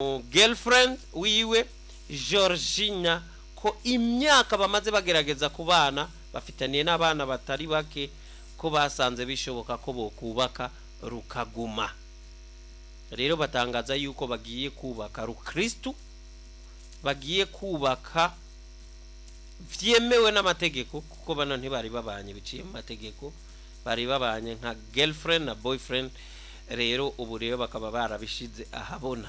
girlfriend wiwe Georgina ko imyaka bamaze bagerageza kubana bafitaniye n'abana batari bake ko basanze bishoboka ko bokubaka rukaguma. Rero batangaza yuko bagiye kubaka rukristo, bagiye kubaka vyemewe n'amategeko kuko bano ntibari babanye biciye mu mategeko, bari babanye nka girlfriend na boyfriend. Rero ubu rero bakaba barabishize ahabona.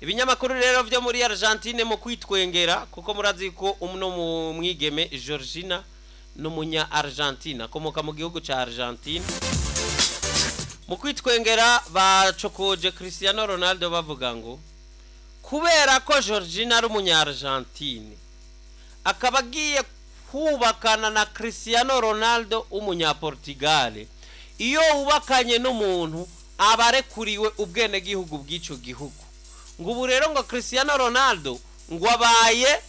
Ibinyamakuru rero byo muri Argentine mu kwitwengera kuko murazi ko umno mu mwigeme Georgina n'umunya Argentina komoka mu gihugu ca Argentine. Mu kwitwengera bacokoje Cristiano Ronaldo bavuga ngo kubera ko Georgina ari umunya Argentine akaba agiye kubakana na Cristiano Ronaldo umunya Portugal, iyo ubakanye n'umuntu abarekuriwe ubwene gihugu bw'ico gihugu. Ngubu rero ngo Cristiano Ronaldo ngo abaye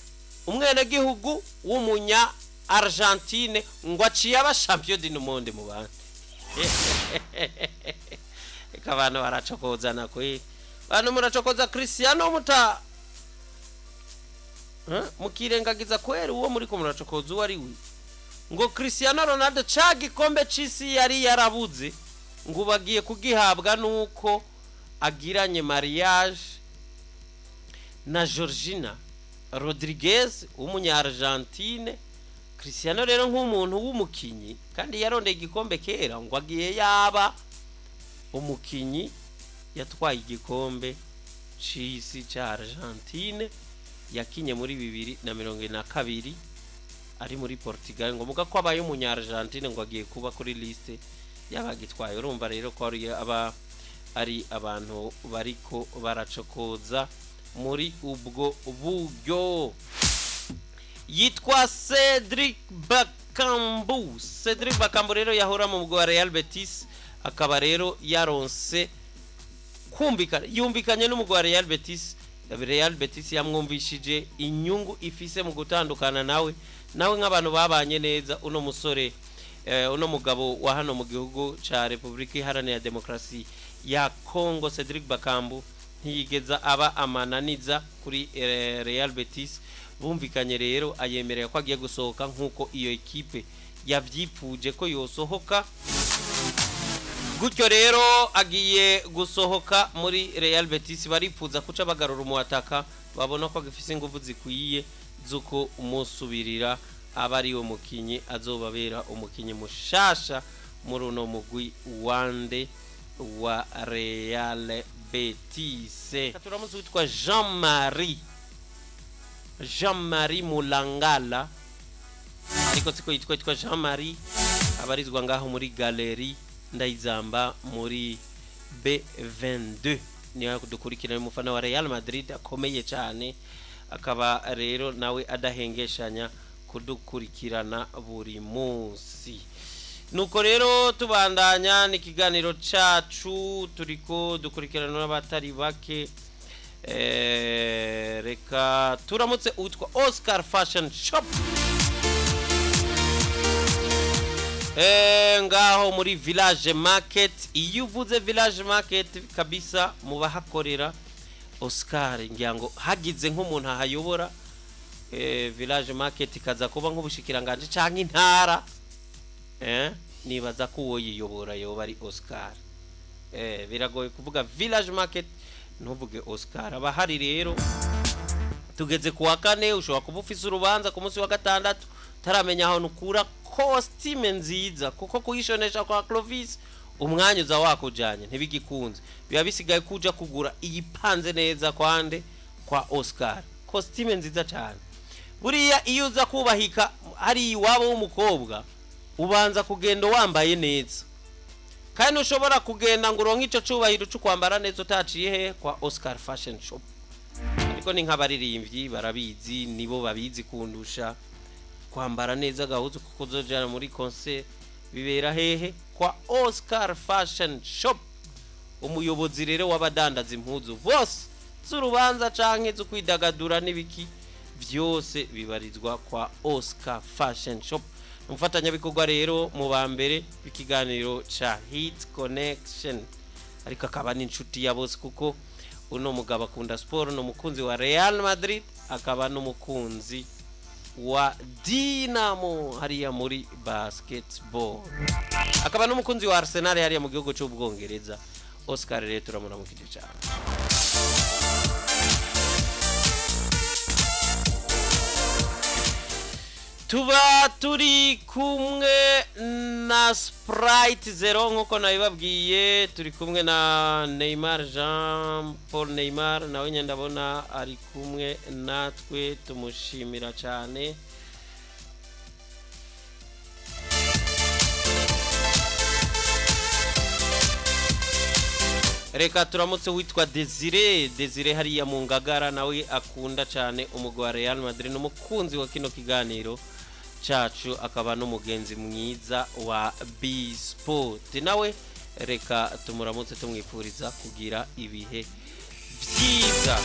umwene gihugu w'umunya Argentine ngo aciye aba champion du monde mu bandi. Ekabana baracokozana kwe. Bano muracokoza Cristiano muta mukirengagiza kweri uwo muri ko muracokoza uwo ari we. Ngo Cristiano Ronaldo cagikombe c'isi yari yarabuze ngo bagiye kugihabwa nuko agiranye mariage na Georgina Rodriguez umunya Argentine. Cristiano rero nk'umuntu w'umukinyi kandi yarondeye igikombe kera ngo agiye yaba umukinyi yatwaye igikombe c'isi ca Argentine yakinye muri 2022 ari muri Portugal. Ngo muga ko abaye umunya Argentine ngo agiye kuba kuri liste y'abagitwaye. Urumva rero ko ari abantu bariko baracokoza muri ubwo buryo. Yitwa Cedric Bakambu. Cedric Bakambu rero yahora mu mugwa Real Betis akaba rero yaronse yumvikanye n'umugwa Real Betis. Real Betis yamwumvishije inyungu ifise mu gutandukana nawe nk'abantu babanye neza. Uno musore uno mugabo wa hano mu gihugu ca Republika Iharanira Demokrasi ya Congo Cedric Bakambu ntiyigeza aba amananiza kuri Real Betis. Bumvikanye rero ayemerera ko agiye gusohoka nkuko iyo ekipe yavyipfuje ko yosohoka. Gutyo rero agiye gusohoka muri Real Betis. Baripfuza kuca bagarura umuataka babona ko agifise ingufu zikwiye zuko umusubirira abari uwo mukinyi azobabera umukinyi mushasha muri uno mugwi wande wa Real Betis. Turamuzi witwa Jean-Marie Mulangala ariko siko yitwa Jean-Marie, abarizwa ngaho muri Galerie Ndayizamba muri B22. Niyo kudukurikirana umufana wa Real Madrid akomeye cyane, akaba rero nawe adahengeshanya kudukurikirana buri munsi. Nuko rero tubandanya n'ikiganiro cacu turiko dukurikirana n'abatari bake. Reka turamutse utwa Oscar Fashion Shop ngaho muri Village Market. Iyo uvuze Village Market kabisa mubahakorera Oscar ngiyango hagize nk'umuntu ahayobora Village Market kaza kuba nk'ubushikiranganje canke intara nibaza ko uwo yiyobora yoba ari Oscar. Biragoye kuvuga Village Market ntuvuge Oscar. Abahari rero tugeze kuwa kane ushobora kuba ufise urubanza ku munsi wa gatandatu taramenya aho nukura costume nziza kuko kuyishonesha kwa Clovis umwanya uza wakujanye ntibigikunze, biba bisigaye kuja kugura iyipanze neza kwande kwa Oscar. Costume nziza cyane buriya iyo uza kubahika hari iwabo w'umukobwa ubanza kugenda wambaye neza, kandi ushobora kugenda ngo uronke ico cubahiro cyo kwambara neza utaciye he kwa Oscar Fashion Shop. Ariko ni nk'abaririmbyi barabizi, nibo babizi kundusha kwambara neza gahuzu kuko zojana muri concert bibera hehe kwa Oscar Fashion Shop. Umuyobozi rero w'abadandaza impuzu bose z'urubanza canke zo kwidagadura n'ibiki vyose bibarizwa kwa Oscar Fashion Shop. Umfatanya bikorwa rero mu bambere bikiganiro cha Hit Connection, ariko akaba n'inshuti ya bose kuko uno mugabo akunda sport, no mukunzi wa Real Madrid, akaba n'umukunzi wa Dinamo hariya muri basketball, akaba n'umukunzi wa Arsenal hariya mu gihugu cy'Ubwongereza. Oscar rero turamuramukije cyane. Tuba turi kumwe na Sprite Zero nkuko nabibabwiye, turi kumwe na Neymar, Jean Paul Neymar, nawe ndabona ari kumwe natwe, tumushimira cyane. Reka turamutse witwa Desire hariya mu Ngagara, nawe akunda cyane umugwi wa Real Madrid, n'umukunzi wa kino kiganiro cacu, akaba n'umugenzi mwiza wa B-Sport. Nawe reka tumuramutse tumwifuriza kugira ibihe byiza.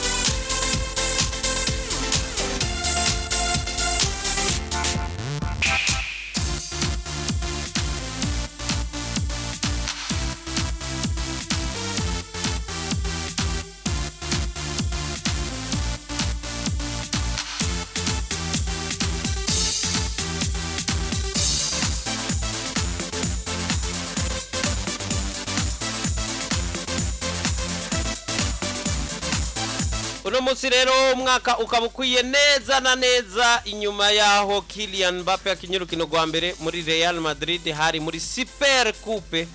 Uno musi rero umwaka ukaba ukwiye neza na neza inyuma yaho Kylian Mbappe akinyurukino rwa mbere muri Real Madrid, hari muri Super Coupe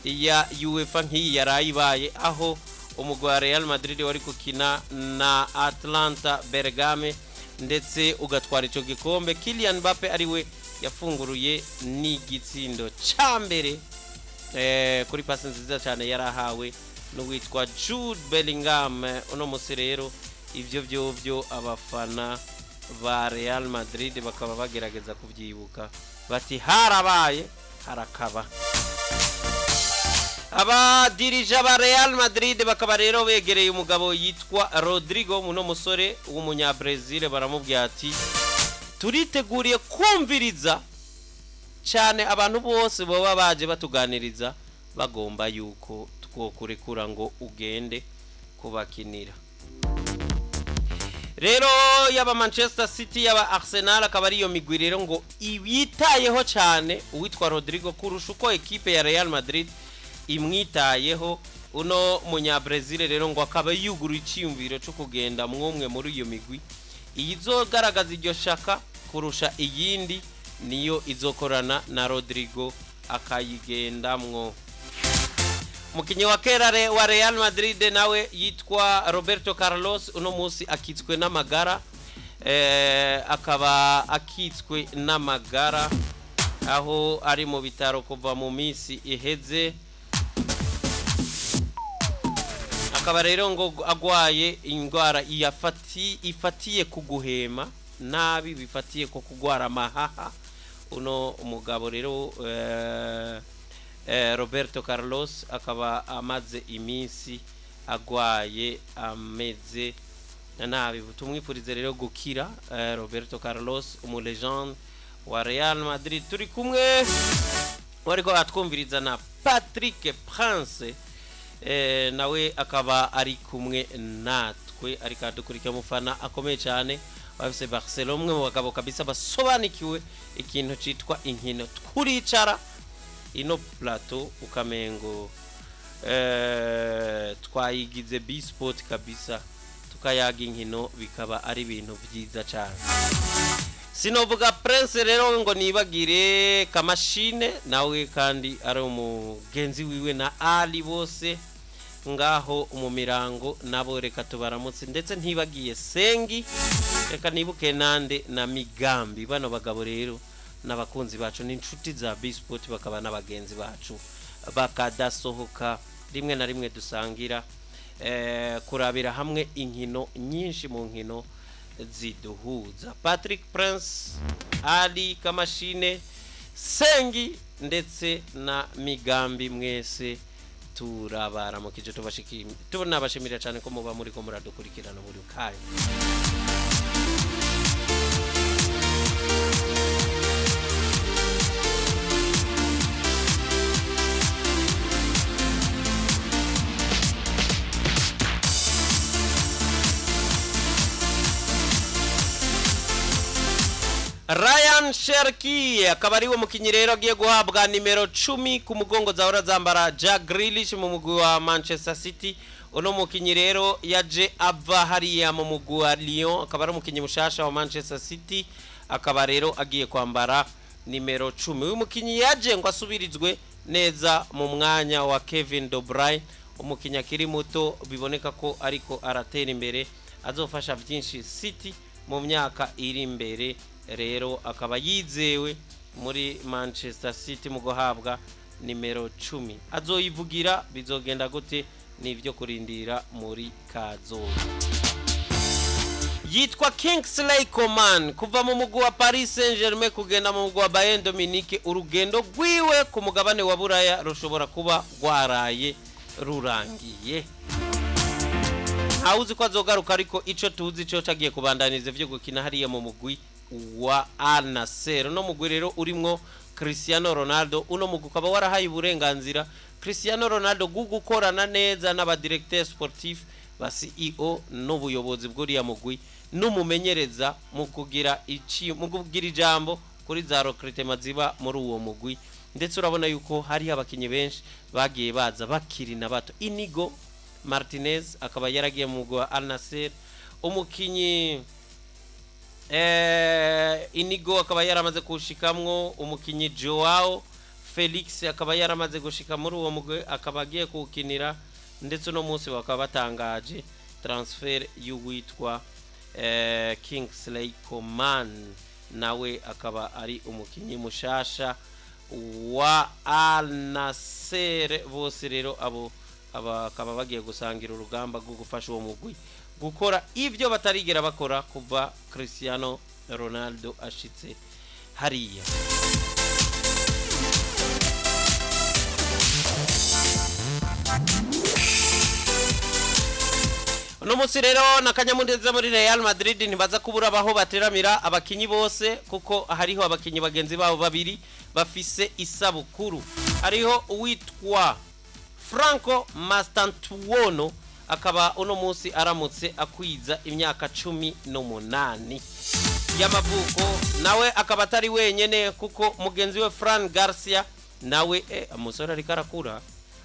ya UEFA nk'iyi yarayibaye, aho umugwi wa Real Madrid wari gukina na Atlanta Bergame ndetse ugatwara ico gikombe. Kylian Mbappe ariwe yafunguruye n'igitsindo ca mbere kuri pasi nziza cyane yarahawe n'uwitwa Jude Bellingham. Uno musi rero ivyo byo abafana ba Real Madrid bakaba bagerageza kuvyibuka bati harabaye harakaba. Aba dirija ba Real Madrid bakaba rero begereye umugabo yitwa Rodrigo, muno musore w'umunya Brazil, baramubwiye ati turiteguriye kumviriza cyane abantu bose baba baje batuganiriza bagomba yuko twokurekura ngo ugende kubakinira. Rero yaba Manchester City yaba Arsenal akaba ariyo migwi rero ngo ibitayeho cyane uwitwa Rodrigo kurusha uko ekipe ya Real Madrid imwitayeho. Uno munya Brazil rero ngo akaba yuguru icyumviro cyo kugenda mwumwe muri iyo migwi, izogaragaza iryo shaka kurusha iyindi niyo izokorana na Rodrigo akayigendamwo. Mukinyi wa kera wa Real Madrid nawe yitwa Roberto Carlos, uno musi akitswe n'amagara, akaba akitswe n'amagara aho ari mu bitaro kuva mu misi iheze, akaba rero ngo agwaye indwara ifatiye kuguhema nabi, bifatiye ko kugwara mahaha. Uno umugabo rero Roberto Carlos akaba amaze iminsi agwaye ameze nabi, tumwifurize rero gukira Roberto Carlos, umulegende wa Real Madrid. Turi kumwe wariko atwumviriza na Patrick Prince, nawe akaba ari kumwe natwe ariko adukurikira, mufana akomeye cyane bafise Barcelona, umwe mu bagabo kabisa basobanikiwe ikintu citwa inkino. Twuricara ino plateau ukamengo twayigize B-Sport kabisa, tukayaga inkino bikaba ari ibintu byiza cyane. Sinovuga Prince rero ngo nibagire Kamashine, nawe kandi ari umugenzi wiwe na Ali bose ngaho umumirango, nabo reka tubaramutse, ndetse ntibagiye Sengi, reka nibuke nande na Migambi. Bano bagabo rero n'abakunzi bacu n'inshuti za B-Sport, bakaba n'abagenzi bacu bakadasohoka rimwe na rimwe dusangira kurabira hamwe inkino nyinshi mu nkino ziduhuza. Patrick Prince, Ali Kamashine, Sengi ndetse na Migambi, mwese turabaramukije, tunabashimira cyane ko muba muri ko muradukurikirana buri kanya. Ryan Cherki akaba ari we mukinyi rero agiye guhabwa nimero 10 ku mugongo zahora zambara Jack Grealish mu mugwi wa Manchester City. Uno mukinyi rero yaje ava hariya mu mugwi wa Lyon, akaba ari umukinyi mushasha wa Manchester City, akaba rero agiye kwambara nimero 10. Uyu mukinyi yaje ngo asubirizwe neza mu mwanya wa Kevin De Bruyne, umukinyi akiri muto biboneka ko ariko aratera imbere, azofasha byinshi City mu myaka iri imbere. Rero akaba yizewe muri Manchester City mu guhabwa nimero 10. Azoyivugira bizogenda gute nivyo kurindira muri kazo. Yitwa Kingsley Coman kuva mu mugwi wa Paris Saint-Germain kugenda mu mugwi wa Bayern Dominique. Urugendo rwiwe ku mugabane wa Buraya rushobora kuba rwaraye rurangiye. Hauzi ko azogaruka, ariko ico tuzi cyo cagiye kubandaniza vyo gukina hariya mu mugwi wa Al Nassr. No mugwi rero urimwo Cristiano Ronaldo. Uno mugwi ukaba warahaye uburenganzira Cristiano Ronaldo gukorana neza n'aba directeur sportif ba CEO n'ubuyobozi bw'uriya mugwi n'umumenyereza mu kugira ijambo kuri za recruitment ziba muri uwo mugwi. Ndetse urabona yuko hari abakinyi benshi bagiye baza bakiri na bato. Inigo Martinez akaba yaragiye mu mugwi wa Al Nassr. Umukinyi Inigo akaba yaramaze kushikamwo. Umukinyi Joao Felix akaba yaramaze gushika muri uwo mugwi, akaba agiye kukinira. Ndetse no munsi bakaba batangaje transfer y'uwitwa Kingsley Coman, nawe akaba ari umukinyi mushasha wa Al Nassr. Bose rero abo akaba bagiye gusangira urugamba rwo gufasha uwo mugwi gukora ivyo batarigera bakora kuva Cristiano Ronaldo ashitse hariya. Uno musi rero nakanyamundeza muri Real Madrid ntibaza kubura abaho bateramira abakinyi bose, kuko hariho abakinyi bagenzi babo babiri bafise isabukuru. Hariho uwitwa Franco Mastantuono, akaba uno musi aramutse akwiza imyaka 18 y'amavuko. Nawe akaba atari wenyene, kuko mugenzi we Fran Garcia nawe amusore ari karakura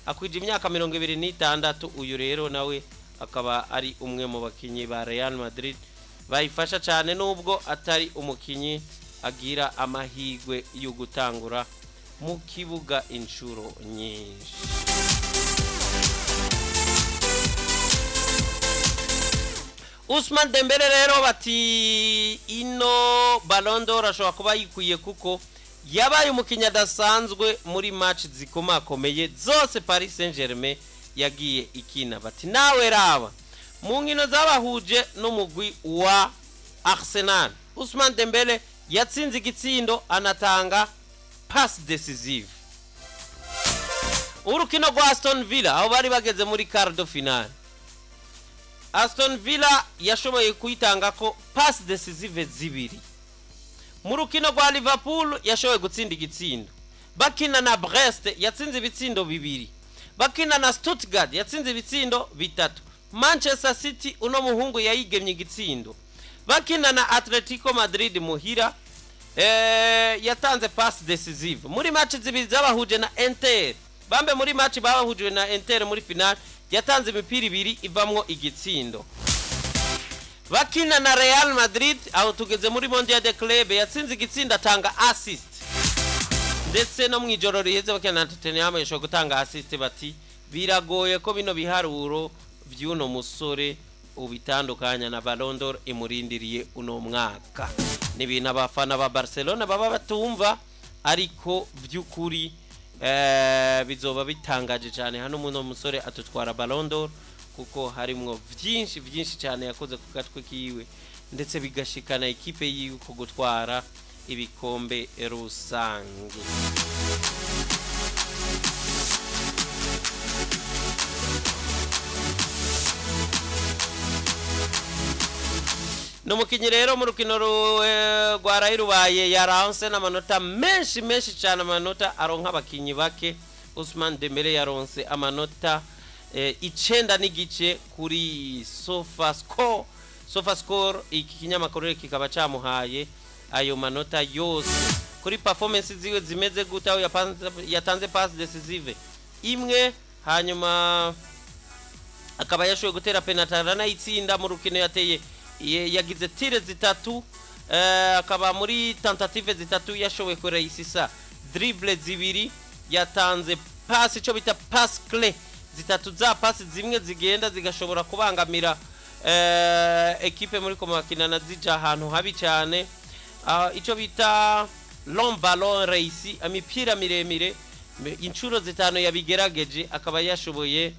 akwije imyaka 26. Uyu rero nawe akaba ari umwe mu bakinyi ba Real Madrid bayifasha cyane, nubwo atari umukinyi agira amahigwe yo gutangura mu kibuga inshuro nyinshi. Ousmane Dembele rero bati ino Ballon d'Or ashobora kuba yikuye, kuko yabaye umukinyi adasanzwe muri match zikomakomeye zose Paris Saint-Germain yagiye ikina. Bati nawe raba mu nkino zabahuje n'umugwi wa Arsenal, Ousmane Dembele yatsinze igitsindo anatanga pass decisive. Urukino rwa Aston Villa aho bari bageze muri quart de finale, Aston Villa yashoboye kuyitanga ko pass decisive zibiri. Mu rukino rwa Liverpool yashoboye gutsinda igitsindo. Bakina na Brest yatsinze ibitsindo bibiri. Bakina na Stuttgart yatsinze ibitsindo bitatu. Manchester City uno muhungu yayigemye igitsindo. Bakina na Atletico Madrid muhira yatanze pass decisive. Muri match zibiri zabahuje na Inter, bambe muri match babahuje na Inter muri final yatanze imipira ibiri ivamwo igitsindo. Bakina na Real Madrid aho tugeze muri Mondial de Club yatsinze igitsinda atanga assist. Ndetse no mwijoro riheze bakina na Tottenham yashobora gutanga assist. Bati biragoye ko bino biharuro vy'uno musore ubitandukanya na Ballon d'Or imurindiriye uno mwaka. Ni bintu abafana ba Barcelona baba batumva, ariko vy'ukuri bizoba bitangaje cyane hano muno musore atutwara Ballon d'Or, kuko harimwo vyinshi cyane yakoze ku gatwe kiwe, ndetse bigashikana ekipe yiwe ko gutwara ibikombe rusange. No mukinyi rero mu rukino rwa Rairubaye yaronse n'amanota menshi cyane, amanota aronka abakinyi bake. Ousmane Dembele yaronse amanota 9 n'igice kuri SofaScore. SofaScore iki kinyamakuru kikaba cyamuhaye ayo manota yose. Kuri performance ziwe zimeze gute aho yatanze pass decisive imwe, hanyuma akaba yashoboye gutera penalty aranayitsinda mu rukino yateye, yagize tire zitatu, akaba muri tentative zitatu yashoboye kurayisisa dribble zibiri, yatanze pass ico bita pass clé zitatu za pass zimwe zigenda zigashobora kubangamira equipe muri komakinana zija ahantu habi cyane, ico bita long ballon race, amipira miremire inshuro zitano yabigerageje, akaba yashoboye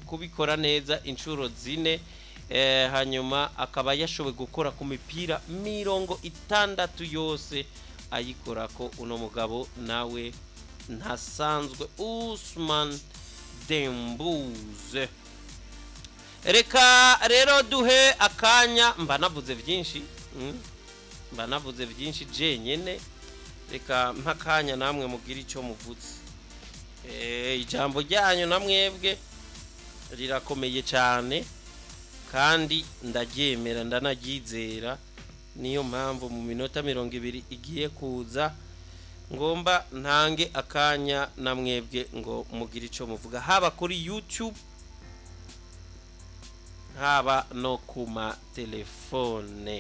kubikora neza inshuro zine, hanyuma akaba yashoboye gukora ku mipira 60 yose ayikora ko uno mugabo nawe ntasanzwe Ousmane Dembélé. Reka rero duhe akanya, mbanavuze byinshi jenyene, reka mpakanya namwe mugira icyo muvuze. Ijambo ryanyu namwebwe rirakomeye cyane kandi ndaryemera ndanagizera, niyo mpamvu mu minota 20 igiye kuza ngomba ntange akanya namwebwe ngo mugira icyo muvuga, haba kuri YouTube haba no kuma telefone.